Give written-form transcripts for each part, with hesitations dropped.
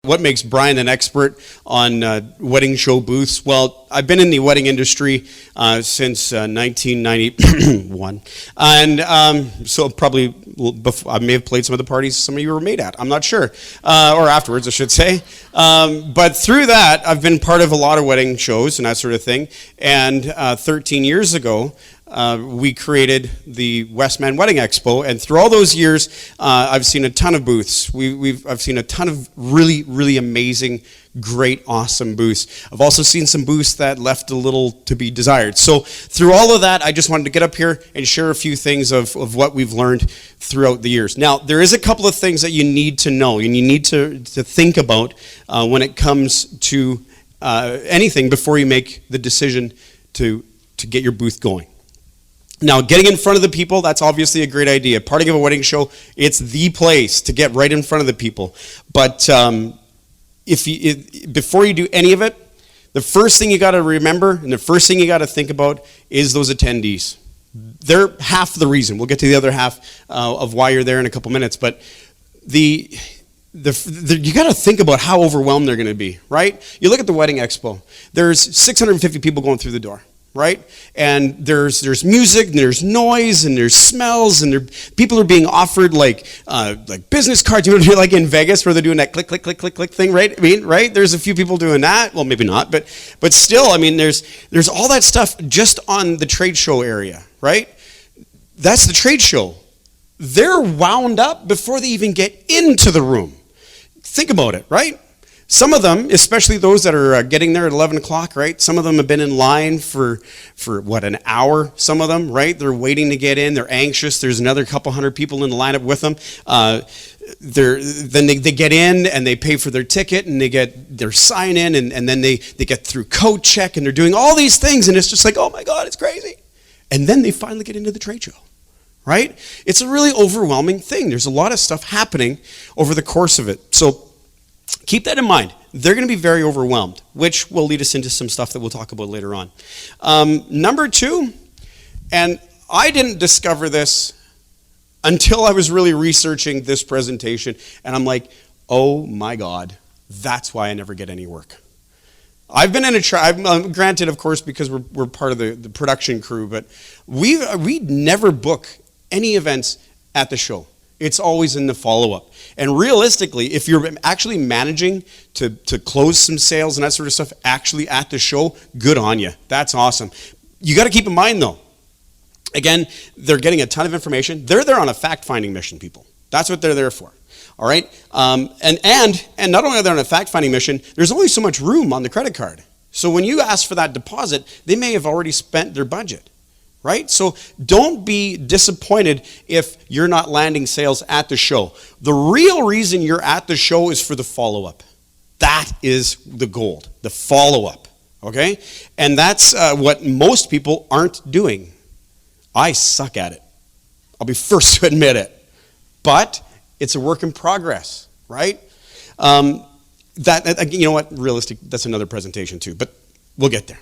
What makes Bryan an expert on wedding show booths? Well, I've been in the wedding industry since 1991, and so probably before, I may have played some of the parties some of you were made at. I'm not sure, or afterwards, I should say. But through that, I've been part of a lot of wedding shows and that sort of thing. And 13 years ago, we created the Westman Wedding Expo, and through all those years, I've seen a ton of booths. I've seen a ton of really amazing, great, awesome booths. I've also seen some booths that left a little to be desired. So through all of that, I just wanted to get up here and share a few things of what we've learned throughout the years. Now, there is a couple of things that you need to know and you need to think about when it comes to anything before you make the decision to get your booth going. Now, getting in front of the people, that's obviously a great idea. Parting of a wedding show, it's the place to get right in front of the people. But before you do any of it, the first thing you got to remember and the first thing you got to think about is those attendees. They're half the reason. We'll get to the other half of why you're there in a couple minutes. But you got to think about how overwhelmed they're going to be, right? You look at the Wedding Expo. There's 650 people going through the door. Right? And there's music, and there's noise, and there's smells, and people are being offered like business cards. You know, like in Vegas where they're doing that click, click, click, click, click thing, right? I mean, right? There's a few people doing that. Well, maybe not, but still, I mean, there's all that stuff just on the trade show area, right? That's the trade show. They're wound up before they even get into the room. Think about it, right? Some of them, especially those that are getting there at 11 o'clock, right? Some of them have been in line for an hour, some of them, right? They're waiting to get in. They're anxious. There's another couple hundred people in the lineup with them. Then they get in and they pay for their ticket and they get their sign in and then they get through code check and they're doing all these things and it's just like, oh my God, it's crazy. And then they finally get into the trade show, right? It's a really overwhelming thing. There's a lot of stuff happening over the course of it. So keep that in mind. They're going to be very overwhelmed, which will lead us into some stuff that we'll talk about later on. Number two, and I didn't discover this until I was really researching this presentation, and I'm like, oh my God, that's why I never get any work. I've been in a granted, of course, because we're part of the production crew, but we never book any events at the show. It's always in the follow-up. And realistically, if you're actually managing to close some sales and that sort of stuff actually at the show, good on you. That's awesome. You got to keep in mind, though, again, they're getting a ton of information. They're there on a fact-finding mission, people. That's what they're there for. All right? And not only are they on a fact-finding mission, there's only so much room on the credit card. So when you ask for that deposit, they may have already spent their budget. Right? So don't be disappointed if you're not landing sales at the show. The real reason you're at the show is for the follow-up. That is the gold, the follow-up. Okay? And that's what most people aren't doing. I suck at it. I'll be first to admit it. But it's a work in progress, right? You know what? Realistic, that's another presentation too, but we'll get there.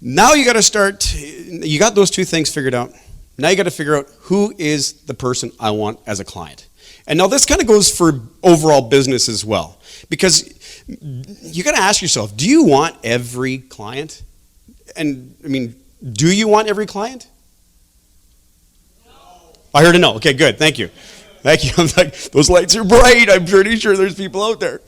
Now you got to start, you got those two things figured out. Now you got to figure out who is the person I want as a client. And now this kind of goes for overall business as well. Because you got to ask yourself, do you want every client? And I mean, do you want every client? No. I heard a no. Okay, good. Thank you. Thank you. I'm like, those lights are bright. I'm pretty sure there's people out there.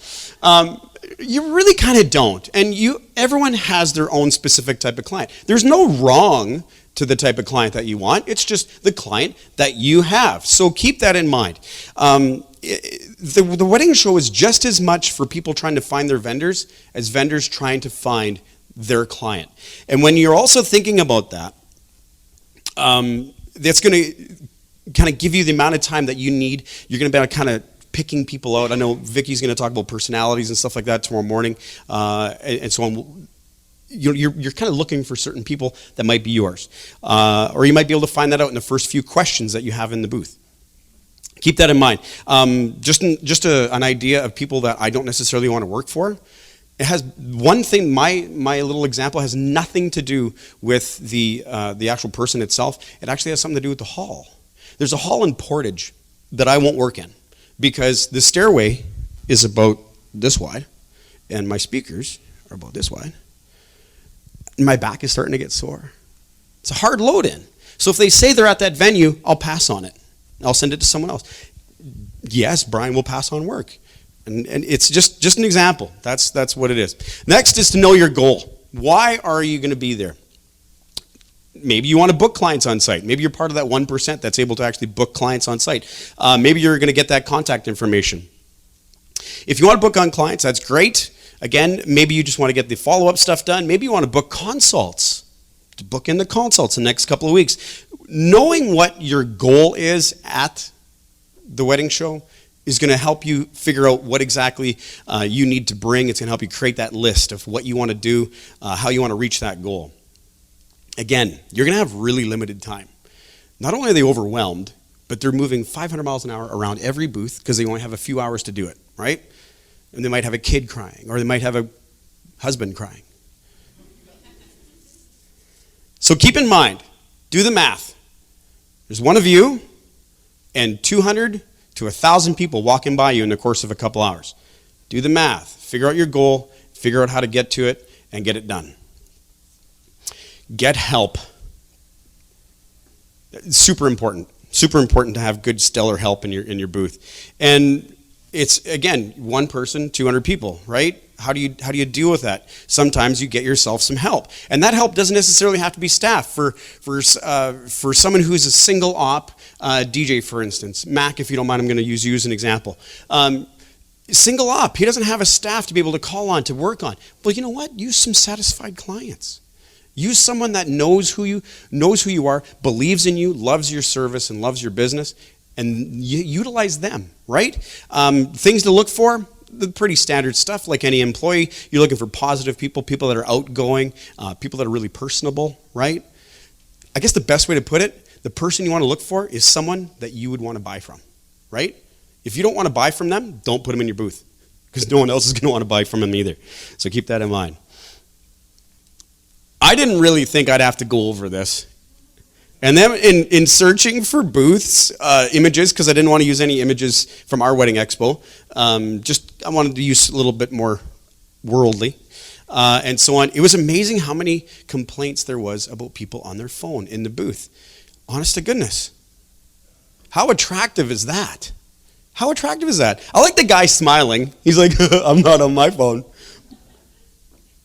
You really kind of don't. And everyone has their own specific type of client. There's no wrong to the type of client that you want. It's just the client that you have. So keep that in mind. The wedding show is just as much for people trying to find their vendors as vendors trying to find their client. And when you're also thinking about that, that's going to kind of give you the amount of time that you need. You're going to be kind of picking people out. I know Vicky's going to talk about personalities and stuff like that tomorrow morning, and so on. You're kind of looking for certain people that might be yours, or you might be able to find that out in the first few questions that you have in the booth. Keep that in mind. Just an idea of people that I don't necessarily want to work for. It has one thing. My little example has nothing to do with the actual person itself. It actually has something to do with the hall. There's a hall in Portage that I won't work in. Because the stairway is about this wide, and my speakers are about this wide, my back is starting to get sore. It's a hard load in. So if they say they're at that venue, I'll pass on it. I'll send it to someone else. Yes, Brian will pass on work. And it's just an example. That's what it is. Next is to know your goal. Why are you going to be there? Maybe you want to book clients on site. Maybe you're part of that 1% that's able to actually book clients on site. Maybe you're going to get that contact information. If you want to book on clients, that's great. Again, maybe you just want to get the follow-up stuff done. Maybe you want to book consults. To book in the consults in the next couple of weeks. Knowing what your goal is at the wedding show is going to help you figure out what exactly you need to bring. It's going to help you create that list of what you want to do, how you want to reach that goal. Again, you're going to have really limited time. Not only are they overwhelmed, but they're moving 500 miles an hour around every booth because they only have a few hours to do it, right? And they might have a kid crying, or they might have a husband crying. So keep in mind, do the math. There's one of you and 200 to 1,000 people walking by you in the course of a couple hours. Do the math. Figure out your goal, figure out how to get to it, and get it done. Get help. It's super important. Super important to have good, stellar help in your booth. And it's, again, one person, 200 people, right? How do you deal with that? Sometimes you get yourself some help, and that help doesn't necessarily have to be staff. For someone who's a single op DJ, for instance, Mac, if you don't mind, I'm going to use you as an example. Single op, he doesn't have a staff to be able to call on to work on. Well, you know what? Use some satisfied clients. Use someone that knows who you are, believes in you, loves your service, and loves your business, and utilize them. Right? Things to look for. The pretty standard stuff, like any employee. You're looking for positive people that are outgoing, people that are really personable, right? I guess the best way to put it, the person you want to look for is someone that you would want to buy from, right? If you don't want to buy from them, don't put them in your booth, because no one else is going to want to buy from them either. So keep that in mind. I didn't really think I'd have to go over this. And then in searching for booths, images, because I didn't want to use any images from our wedding expo, I wanted to use a little bit more worldly, and so on. It was amazing how many complaints there was about people on their phone in the booth. Honest to goodness. How attractive is that? How attractive is that? I like the guy smiling. He's like, I'm not on my phone.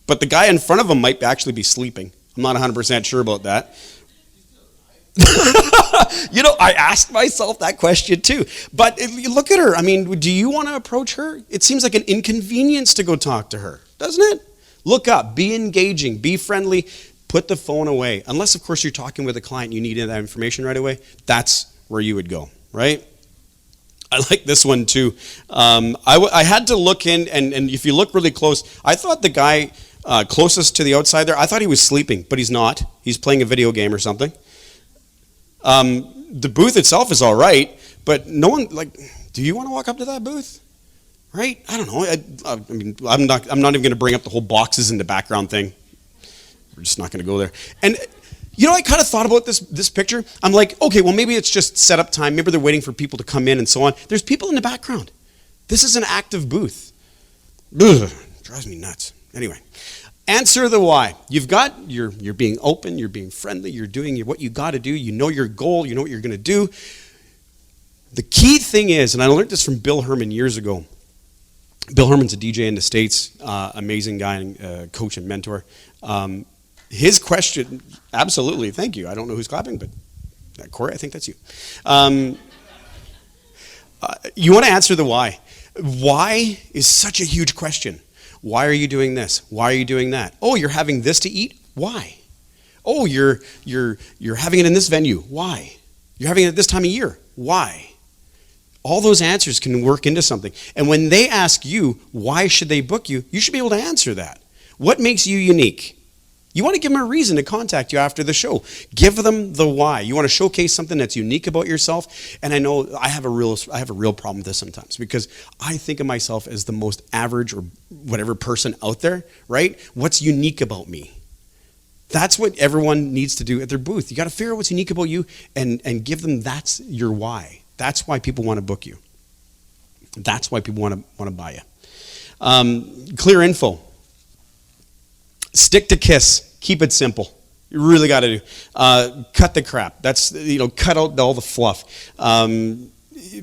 But the guy in front of him might actually be sleeping. I'm not 100% sure about that. You know, I asked myself that question too. But look at her. I mean, do you want to approach her? It seems like an inconvenience to go talk to her, doesn't it? Look up, be engaging, be friendly, put the phone away. Unless, of course, you're talking with a client, you need that information right away. That's where you would go, right? I like this one too. I had to look in, and if you look really close, I thought the guy closest to the outside there, I thought he was sleeping, but he's not. He's playing a video game or something. The booth itself is all right, but no one, like, do you want to walk up to that booth? Right? I don't know. I mean, I'm not even going to bring up the whole boxes in the background thing. We're just not going to go there. And you know, I kind of thought about this picture. I'm like, okay, well, maybe it's just set up time. Maybe they're waiting for people to come in and so on. There's people in the background. This is an active booth. Ugh, drives me nuts. Anyway. Answer the why. You're being open, you're being friendly, you're doing what you got to do, you know your goal, you know what you're going to do. The key thing is, and I learned this from Bill Herman years ago. Bill Herman's a DJ in the States, amazing guy, and coach and mentor. His question, absolutely, thank you. I don't know who's clapping, but Corey, I think that's you. You want to answer the why. Why is such a huge question. Why are you doing this? Why are you doing that? Oh, you're having this to eat? Why? Oh, you're having it in this venue? Why? You're having it at this time of year? Why? All those answers can work into something. And when they ask you, why should they book you, you should be able to answer that. What makes you unique? You want to give them a reason to contact you after the show. Give them the why. You want to showcase something that's unique about yourself. And I know I have a real problem with this sometimes, because I think of myself as the most average or whatever person out there, right? What's unique about me? That's what everyone needs to do at their booth. You got to figure out what's unique about you and give them that's your why. That's why people want to book you. That's why people want to buy you. Clear info. Stick to KISS. Keep it simple. You really got to do. Cut the crap. That's, cut out all the fluff.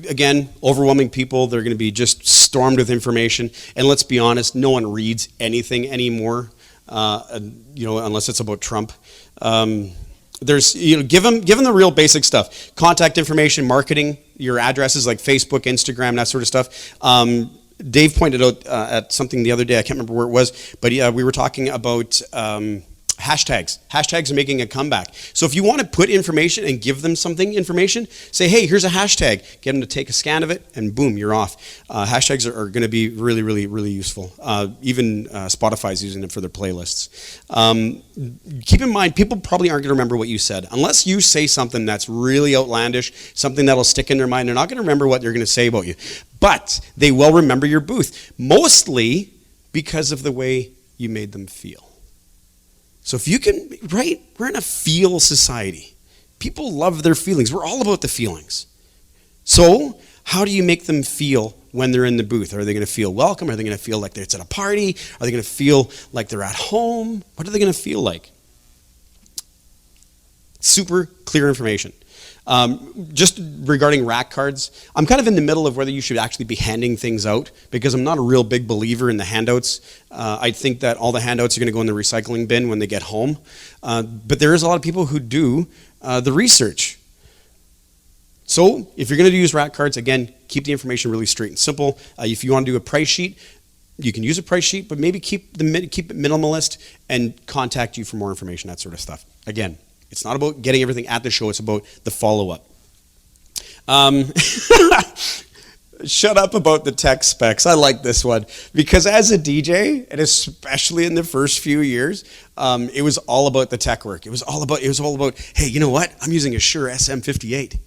Again, overwhelming people, they're going to be just stormed with information. And let's be honest, no one reads anything anymore, unless it's about Trump. Give them the real basic stuff. Contact information, marketing, your addresses like Facebook, Instagram, that sort of stuff. Dave pointed out at something the other day, I can't remember where it was, but we were talking about hashtags. Hashtags are making a comeback. So if you want to put information and give them information, say, hey, here's a hashtag. Get them to take a scan of it, and boom, you're off. Hashtags are going to be really, really, really useful. Even Spotify's using them for their playlists. Keep in mind, people probably aren't going to remember what you said. Unless you say something that's really outlandish, something that'll stick in their mind, they're not going to remember what they're going to say about you. But they will remember your booth, mostly because of the way you made them feel. So if you can, right, we're in a feel society. People love their feelings. We're all about the feelings. So how do you make them feel when they're in the booth? Are they going to feel welcome? Are they going to feel like it's at a party? Are they going to feel like they're at home? What are they going to feel like? Super clear information. Just regarding rack cards, I'm kind of in the middle of whether you should actually be handing things out, because I'm not a real big believer in the handouts. I think that all the handouts are going to go in the recycling bin when they get home. But there is a lot of people who do the research. So if you're going to use rack cards, again, keep the information really straight and simple. If you want to do a price sheet, you can use a price sheet, but maybe keep it minimalist and contact you for more information, that sort of stuff. Again, it's not about getting everything at the show, it's about the follow-up. Shut up about the tech specs. I like this one. Because as a DJ, and especially in the first few years, it was all about the tech work. It was all about, hey, you know what? I'm using a Shure SM58.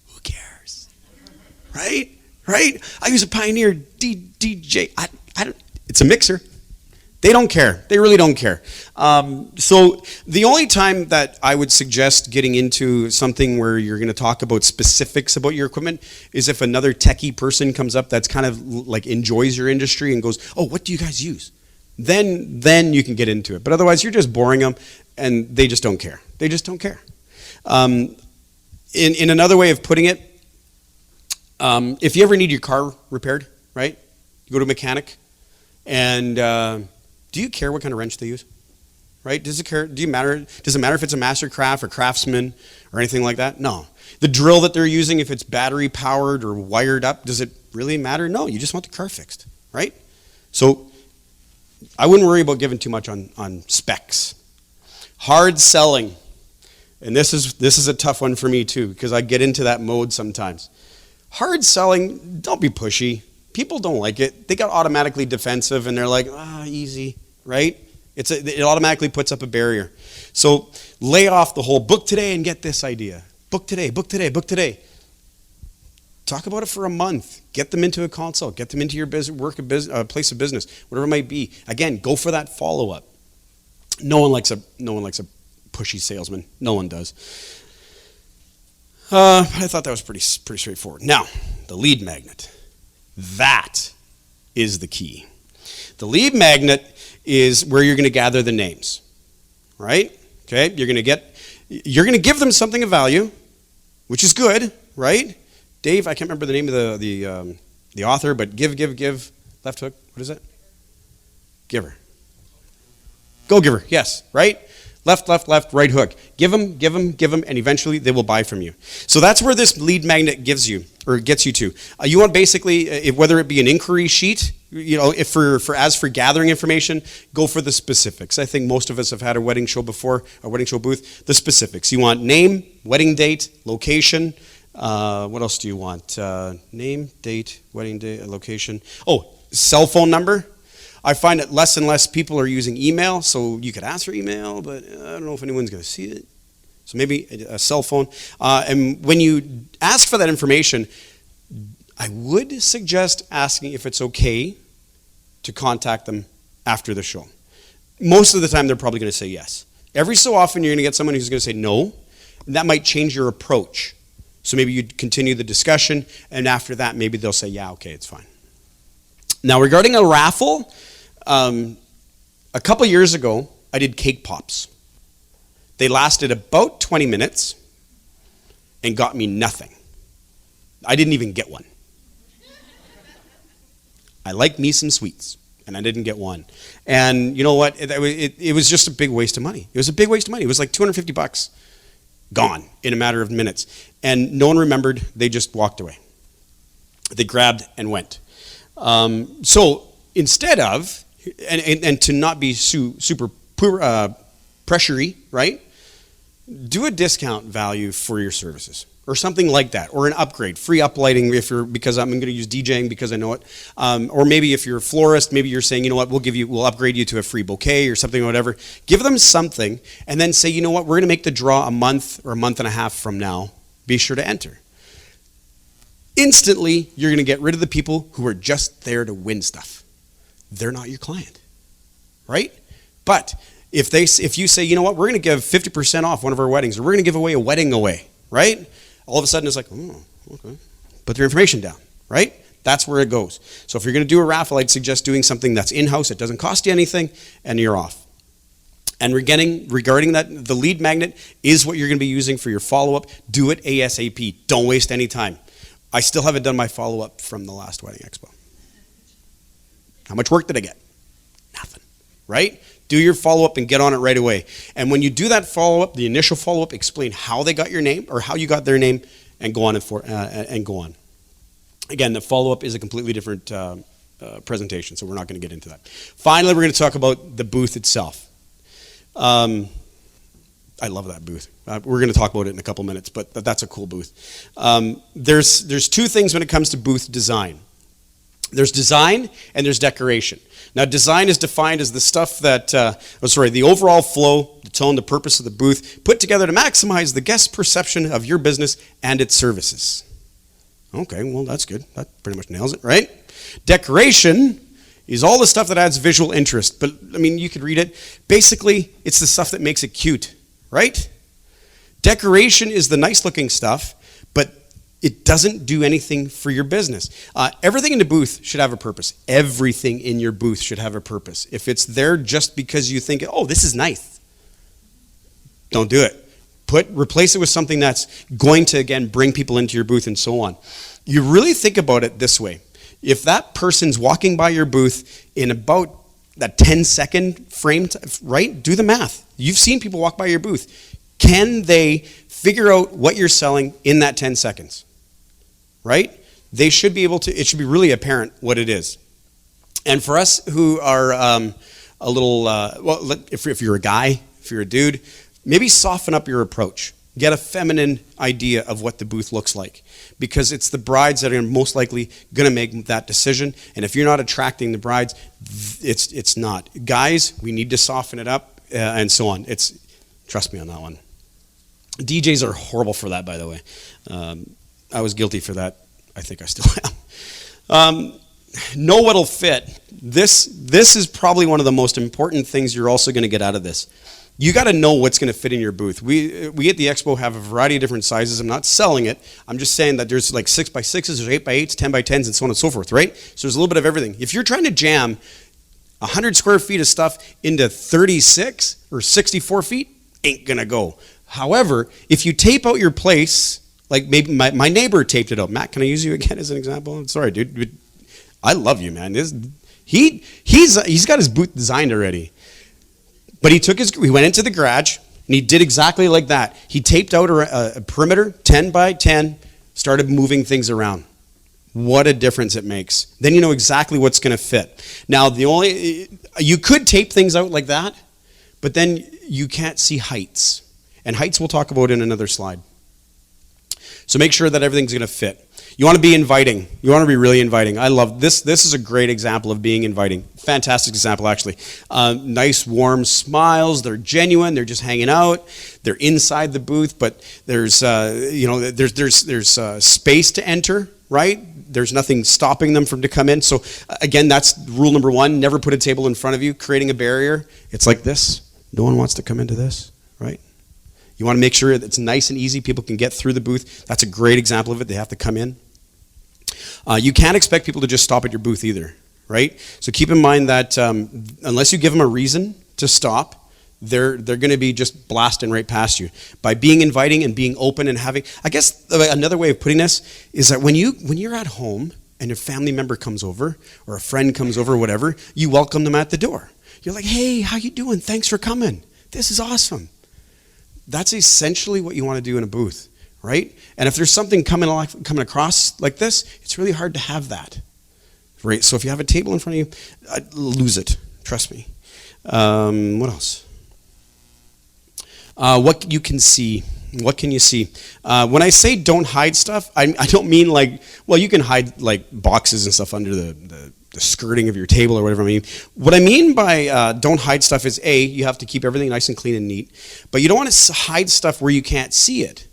Who cares? Right? I use a Pioneer DJ. I don't, it's a mixer. They don't care. They really don't care. So the only time that I would suggest getting into something where you're going to talk about specifics about your equipment is if another techie person comes up that's kind of like enjoys your industry and goes, oh, what do you guys use? Then you can get into it. But otherwise, you're just boring them, and they just don't care. They just don't care. In another way of putting it, if you ever need your car repaired, right? You go to a mechanic, and do you care what kind of wrench they use? Right? Does it matter if it's a Mastercraft or Craftsman or anything like that? No. The drill that they're using, if it's battery powered or wired up, does it really matter? No, you just want the car fixed, right? So I wouldn't worry about giving too much on specs. Hard selling. And this is a tough one for me too, because I get into that mode sometimes. Hard selling, don't be pushy. People don't like it. They got automatically defensive and they're like, easy, right? It automatically puts up a barrier. So lay off the whole book today and get this idea. Book today. Talk about it for a month. Get them into a consult. Get them into your place of business, whatever it might be. Again, go for that follow-up. No one likes a pushy salesman. No one does. I thought that was pretty straightforward. Now, the lead magnet. That is the key. The lead magnet is where you're going to gather the names, right? Okay, you're going to give them something of value, which is good, right? Dave, I can't remember the name of the author, but give, left hook, what is it? Giver. Go giver, yes, right? Left, right hook. Give them, and eventually they will buy from you. So that's where this lead magnet gets you to. You want basically, whether it be an inquiry sheet, if for gathering information, go for the specifics. I think most of us have had a wedding show before, a wedding show booth. The specifics. You want name, wedding date, location. What else do you want? Name, date, wedding date, location. Oh, cell phone number. I find that less and less people are using email, so you could ask for email, but I don't know if anyone's going to see it. So maybe a cell phone. And when you ask for that information, I would suggest asking if it's okay to contact them after the show. Most of the time, they're probably going to say yes. Every so often, you're going to get someone who's going to say no, and that might change your approach. So maybe you'd continue the discussion, and after that, maybe they'll say, yeah, okay, it's fine. Now, regarding a raffle, a couple years ago, I did cake pops. They lasted about 20 minutes and got me nothing. I didn't even get one. I like me some sweets, and I didn't get one. And you know what? It was just a big waste of money. It was a big waste of money. It was like $250 gone in a matter of minutes. And no one remembered. They just walked away. They grabbed and went. So instead of, and to not be super pressury, right? Do a discount value for your services or something like that, or an upgrade, free uplighting because I'm going to use DJing because I know it. Or maybe if you're a florist, maybe you're saying, you know what, we'll upgrade you to a free bouquet or something or whatever. Give them something and then say, you know what, we're going to make the draw a month or a month and a half from now. Be sure to enter. Instantly, you're going to get rid of the people who are just there to win stuff. They're not your client, right? But if you say, you know what, we're going to give 50% off one of our weddings, or we're going to give away a wedding away, right? All of a sudden it's like, oh, okay. Put their information down, right? That's where it goes. So if you're going to do a raffle, I'd suggest doing something that's in-house, it doesn't cost you anything, and you're off. And regarding that, the lead magnet is what you're going to be using for your follow-up. Do it ASAP. Don't waste any time. I still haven't done my follow-up from the last wedding expo. How much work did I get? Nothing, right? Do your follow-up and get on it right away. And when you do that follow-up, the initial follow-up, explain how they got your name or how you got their name, and go on and go on. Again, the follow-up is a completely different presentation, so we're not going to get into that. Finally, we're going to talk about the booth itself. I love that booth. We're going to talk about it in a couple minutes, but that's a cool booth. There's two things when it comes to booth design. There's design and there's decoration. Now, design is defined as the stuff that, the overall flow, the tone, the purpose of the booth, put together to maximize the guest perception of your business and its services. Okay, well, that's good. That pretty much nails it, right? Decoration is all the stuff that adds visual interest. But, I mean, you could read it. Basically, it's the stuff that makes it cute, right? Decoration is the nice-looking stuff, but it doesn't do anything for your business. Everything in the booth should have a purpose. Everything in your booth should have a purpose. If it's there just because you think, oh, this is nice, don't do it. Replace it with something that's going to, again, bring people into your booth and so on. You really think about it this way. If that person's walking by your booth in about that 10-second frame, right? Do the math. You've seen people walk by your booth. Can they figure out what you're selling in that 10 seconds? Right? They should be able to, it should be really apparent what it is. And for us who are a little, if you're a guy, if you're a dude, maybe soften up your approach. Get a feminine idea of what the booth looks like, because it's the brides that are most likely going to make that decision. And if you're not attracting the brides, it's not. Guys, we need to soften it up and so on. Trust me on that one. DJs are horrible for that, by the way. I was guilty for that. I think I still am. Know what'll fit. This is probably one of the most important things you're also going to get out of this. You got to know what's going to fit in your booth. We at the Expo have a variety of different sizes. I'm not selling it. I'm just saying that there's like 6x6s, there's 8x8s, 10x10s, and so on and so forth, right? So there's a little bit of everything. If you're trying to jam 100 square feet of stuff into 36 or 64 feet, ain't going to go. However, if you tape out your place, like maybe my neighbor taped it out. Matt, can I use you again as an example? I'm sorry, dude. I love you, man. He's got his booth designed already. But he went into the garage, and he did exactly like that. He taped out a perimeter, 10 by 10, started moving things around. What a difference it makes. Then you know exactly what's going to fit. Now, you could tape things out like that, but then you can't see heights. And heights we'll talk about in another slide. So make sure that everything's going to fit. You want to be inviting. You want to be really inviting. I love this. This is a great example of being inviting. Fantastic example, actually. Nice, warm smiles. They're genuine. They're just hanging out. They're inside the booth, but there's space to enter, right? There's nothing stopping them from to come in. So again, that's rule number one. Never put a table in front of you, creating a barrier. It's like this. No one wants to come into this, right? You want to make sure it's nice and easy. People can get through the booth. That's a great example of it. They have to come in. You can't expect people to just stop at your booth either, right? So keep in mind that unless you give them a reason to stop, they're going to be just blasting right past you. By being inviting and being open and having, I guess another way of putting this is that when you're at home and a family member comes over or a friend comes over or whatever, you welcome them at the door. You're like, hey, how you doing? Thanks for coming. This is awesome. That's essentially what you want to do in a booth, right? And if there's something coming across like this, it's really hard to have that, right? So if you have a table in front of you, lose it. Trust me. What else? What you can see. What can you see? When I say don't hide stuff, I don't mean like, well, you can hide like boxes and stuff under the skirting of your table or whatever I mean. What I mean by don't hide stuff is A, you have to keep everything nice and clean and neat, but you don't want to hide stuff where you can't see it.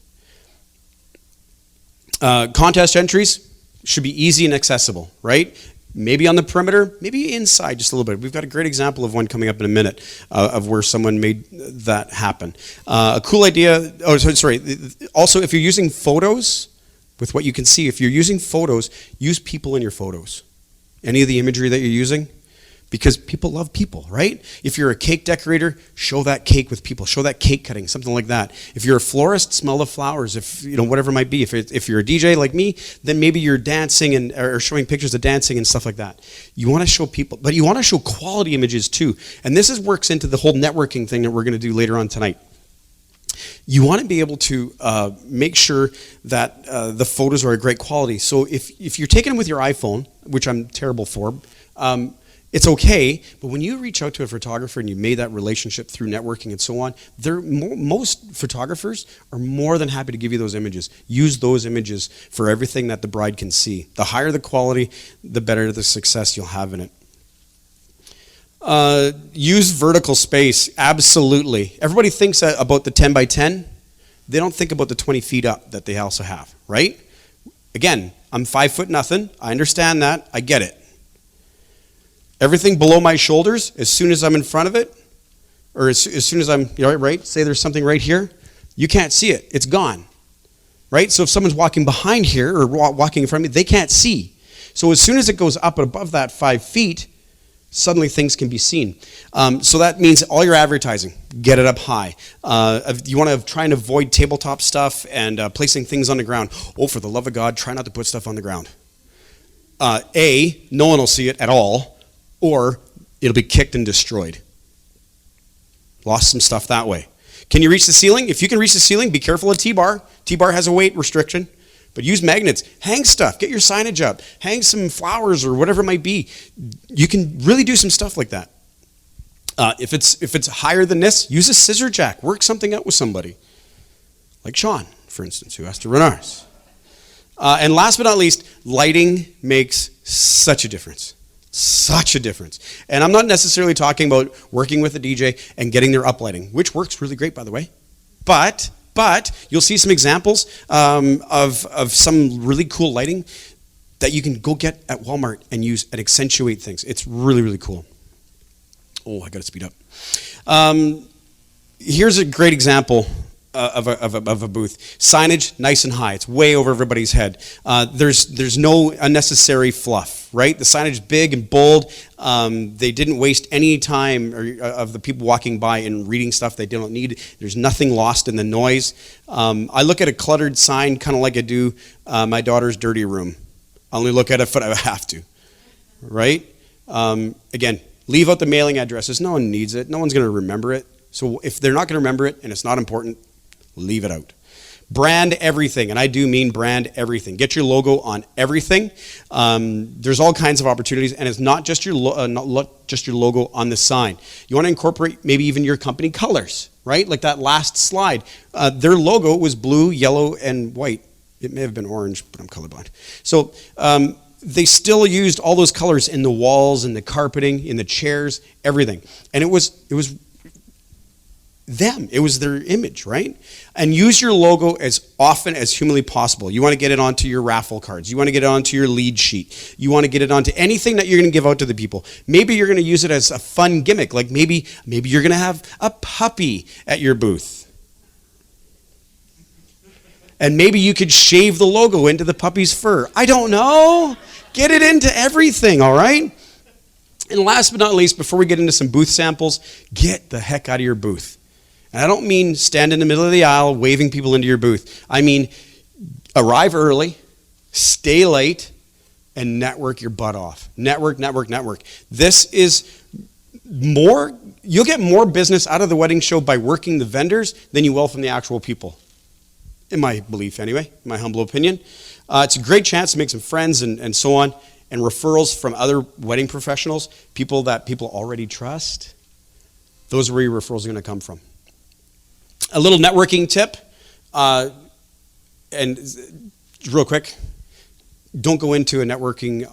Contest entries should be easy and accessible, right? Maybe on the perimeter, maybe inside just a little bit. We've got a great example of one coming up in a minute of where someone made that happen. A cool idea, also if you're using photos, with what you can see, if you're using photos, use people in your photos. Any of the imagery that you're using, because people love people, right? If you're a cake decorator, show that cake with people. Show that cake cutting, something like that. If you're a florist, smell the flowers. If whatever it might be. If you're a DJ like me, then maybe you're dancing or showing pictures of dancing and stuff like that. You want to show people, but you want to show quality images too. And this works into the whole networking thing that we're going to do later on tonight. You want to be able to make sure that the photos are a great quality. So if you're taking them with your iPhone, which I'm terrible for, it's okay, but when you reach out to a photographer and you made that relationship through networking and so on, most photographers are more than happy to give you those images. Use those images for everything that the bride can see. The higher the quality, the better the success you'll have in it. Use vertical space, absolutely. Everybody thinks about the 10 by 10. They don't think about the 20 feet up that they also have, right? Again, I'm 5 foot nothing. I understand that. I get it. Everything below my shoulders, as soon as I'm in front of it, or as soon as I'm, right, say there's something right here, you can't see it. It's gone, right? So if someone's walking behind here or walking in front of me, they can't see. So as soon as it goes up and above that 5 feet, suddenly things can be seen. So that means all your advertising, get it up high. You want to try and avoid tabletop stuff and placing things on the ground. Oh, for the love of God, try not to put stuff on the ground. No one will see it at all, or it'll be kicked and destroyed. Lost some stuff that way. Can you reach the ceiling? If you can reach the ceiling, be careful of T-bar. T-bar has a weight restriction. But use magnets. Hang stuff. Get your signage up. Hang some flowers or whatever it might be. You can really do some stuff like that. If it's higher than this, use a scissor jack. Work something out with somebody. Like Sean, for instance, who has to run ours. And last but not least, lighting makes such a difference. Such a difference. And I'm not necessarily talking about working with a DJ and getting their uplighting, which works really great, by the way. But you'll see some examples of some really cool lighting that you can go get at Walmart and use and accentuate things. It's really, really cool. Oh, I got to speed up. Here's a great example of a booth. Signage, nice and high. It's way over everybody's head. There's no unnecessary fluff, right? The signage is big and bold. They didn't waste any time of the people walking by and reading stuff they don't need. There's nothing lost in the noise. I look at a cluttered sign kind of like I do my daughter's dirty room. I only look at it if I have to, right? Again, leave out the mailing addresses. No one needs it. No one's going to remember it. So if they're not going to remember it and it's not important, leave it out. Brand everything, and I do mean brand everything. Get your logo on everything. There's all kinds of opportunities, and it's not just your logo on the sign. You want to incorporate maybe even your company colors, right? Like that last slide. Their logo was blue, yellow, and white. It may have been orange, but I'm colorblind. So they still used all those colors in the walls, in the carpeting, in the chairs, everything. And it was them. It was their image, right? And use your logo as often as humanly possible. You want to get it onto your raffle cards. You want to get it onto your lead sheet. You want to get it onto anything that you're going to give out to the people. Maybe you're going to use it as a fun gimmick. Like maybe you're going to have a puppy at your booth. And maybe you could shave the logo into the puppy's fur. I don't know. Get it into everything, all right? And last but not least, before we get into some booth samples, get the heck out of your booth. And I don't mean stand in the middle of the aisle waving people into your booth. I mean arrive early, stay late, and network your butt off. Network. This is more, you'll get more business out of the wedding show by working the vendors than you will from the actual people. In my belief anyway, in my humble opinion. It's a great chance to make some friends and so on, and referrals from other wedding professionals, people that people already trust. Those are where your referrals are going to come from. A little networking tip, and real quick, don't go into a networking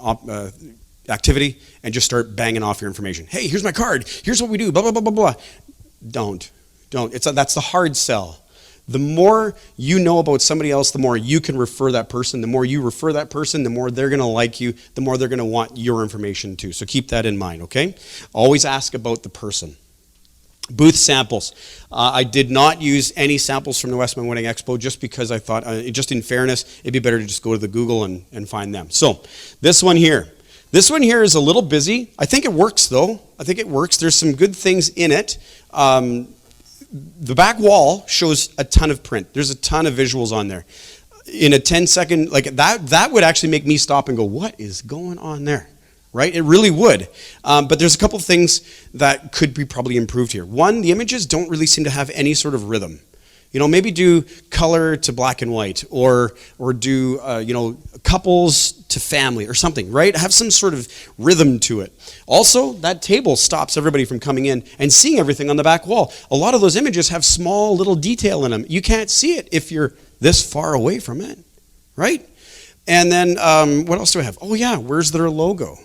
activity and just start banging off your information. Hey, here's my card. Here's what we do. Blah, blah, blah, blah, blah. Don't. That's the hard sell. The more you know about somebody else, the more you can refer that person. The more you refer that person, the more they're going to like you, the more they're going to want your information too. So keep that in mind, okay? Always ask about the person. Booth samples. I did not use any samples from the Westman Wedding Expo just because I thought, just in fairness, it'd be better to just go to the Google and find them. So this one here. This one here is a little busy. I think it works though. I think it works. There's some good things in it. The back wall shows a ton of print. There's a ton of visuals on there. In a 10-second, like that would actually make me stop and go, what is going on there? Right? It really would. But there's a couple things that could be probably improved here. One, the images don't really seem to have any sort of rhythm. You know, maybe do color to black and white, or do couples to family or something, right? Have some sort of rhythm to it. Also, that table stops everybody from coming in and seeing everything on the back wall. A lot of those images have small little detail in them. You can't see it if you're this far away from it, right? And then what else do I have? Oh yeah, where's their logo?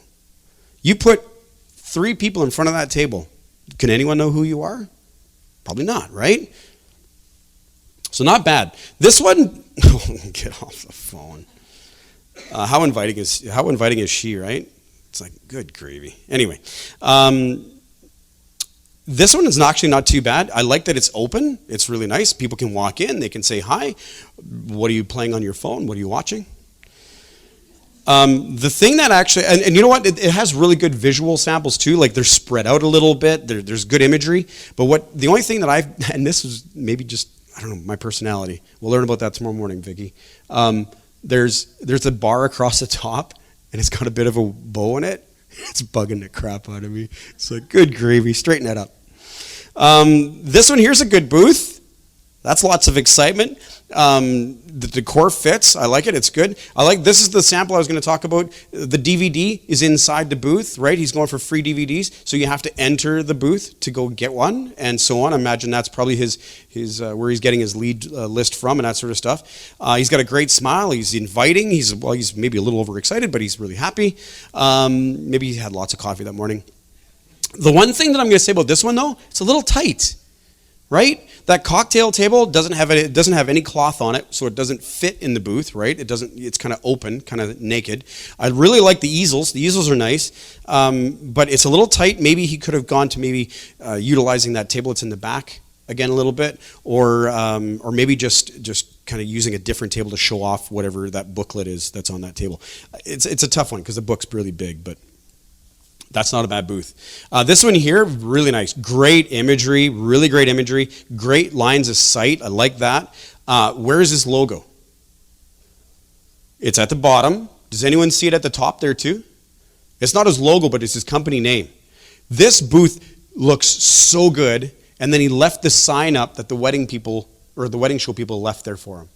You put 3 people in front of that table. Can anyone know who you are? Probably not, right? So not bad. This one, get off the phone. How inviting is she, right? It's like, good gravy. Anyway, this one is actually not too bad. I like that it's open. It's really nice. People can walk in. They can say hi. What are you playing on your phone? What are you watching? The thing that actually, and you know what, it has really good visual samples too, like they're spread out a little bit, there's good imagery, but the only thing that and this is maybe just, I don't know, my personality, we'll learn about that tomorrow morning, Vicky. There's a bar across the top, and it's got a bit of a bow in it. It's bugging the crap out of me. It's like, good gravy, straighten that up. This one here's a good booth. That's lots of excitement. The decor fits. I like it. It's good. This is the sample I was going to talk about. The DVD is inside the booth, right? He's going for free DVDs, so you have to enter the booth to go get one, and so on. I imagine that's probably his where he's getting his lead list from and that sort of stuff. He's got a great smile. He's inviting. He's maybe a little overexcited, but he's really happy. Maybe he had lots of coffee that morning. The one thing that I'm going to say about this one, though, it's a little tight. Right? That cocktail table doesn't have any cloth on it, so it doesn't fit in the booth, right? It's kind of open, kind of naked. I really like the easels. The easels are nice, but it's a little tight. Maybe he could have gone to utilizing that table that's in the back again a little bit, or maybe just kind of using a different table to show off whatever that booklet is that's on that table. It's a tough one because the book's really big, but that's not a bad booth. This one here, really nice. Great imagery, really great imagery. Great lines of sight. I like that. Where is his logo? It's at the bottom. Does anyone see it at the top there too? It's not his logo, but it's his company name. This booth looks so good, and then he left the sign up that the wedding people, or the wedding show people left there for him.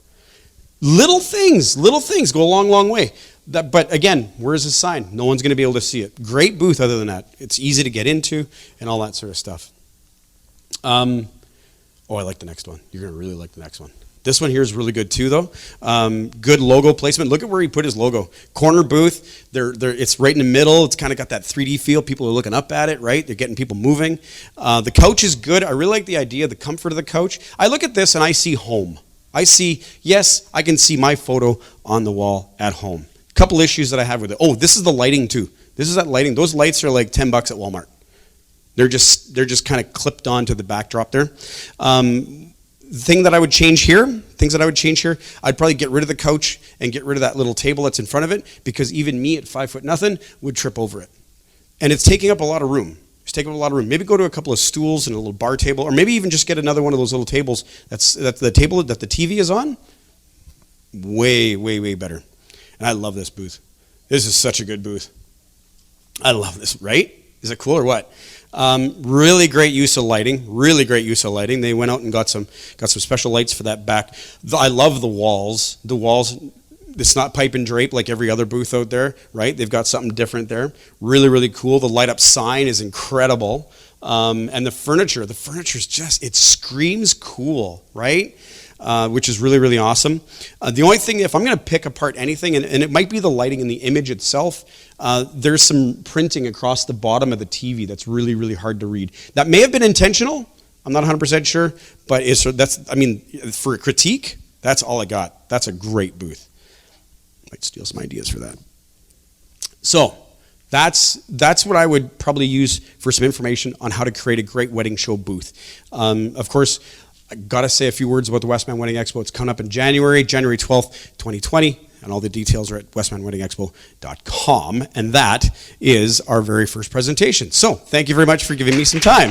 Little things go a long, long way. But again, where's his sign? No one's going to be able to see it. Great booth other than that. It's easy to get into and all that sort of stuff. I like the next one. You're going to really like the next one. This one here is really good too, though. Good logo placement. Look at where he put his logo. Corner booth. It's right in the middle. It's kind of got that 3D feel. People are looking up at it, right? They're getting people moving. The couch is good. I really like the idea, the comfort of the couch. I look at this and I see home. I can see my photo on the wall at home. Couple issues that I have with it. Oh, this is the lighting too. This is that lighting. Those lights are like $10 at Walmart. They're just kind of clipped onto the backdrop there. things that I would change here, I'd probably get rid of the couch and get rid of that little table that's in front of it, because even me at 5 foot nothing would trip over it. And it's taking up a lot of room. Maybe go to a couple of stools and a little bar table, or maybe even just get another one of those little tables that's the table that the TV is on. Way, way, way better. And I love this booth. This is such a good booth. I love this, right? Is it cool or what? Really great use of lighting. They went out and got some special lights for that back. I love the walls. It's not pipe and drape like every other booth out there, right? They've got something different there. Really, really cool. The light up sign is incredible. And the furniture's just, it screams cool, right? Which is really, really awesome. The only thing, if I'm going to pick apart anything, and it might be the lighting and the image itself, there's some printing across the bottom of the TV that's really, really hard to read. That may have been intentional. I'm not 100% sure, but for a critique, that's all I got. That's a great booth. Might steal some ideas for that. So that's what I would probably use for some information on how to create a great wedding show booth. Of course, I got to say a few words about the Westman Wedding Expo. It's coming up in January 12th, 2020, and all the details are at westmanweddingexpo.com, and that is our very first presentation. So thank you very much for giving me some time.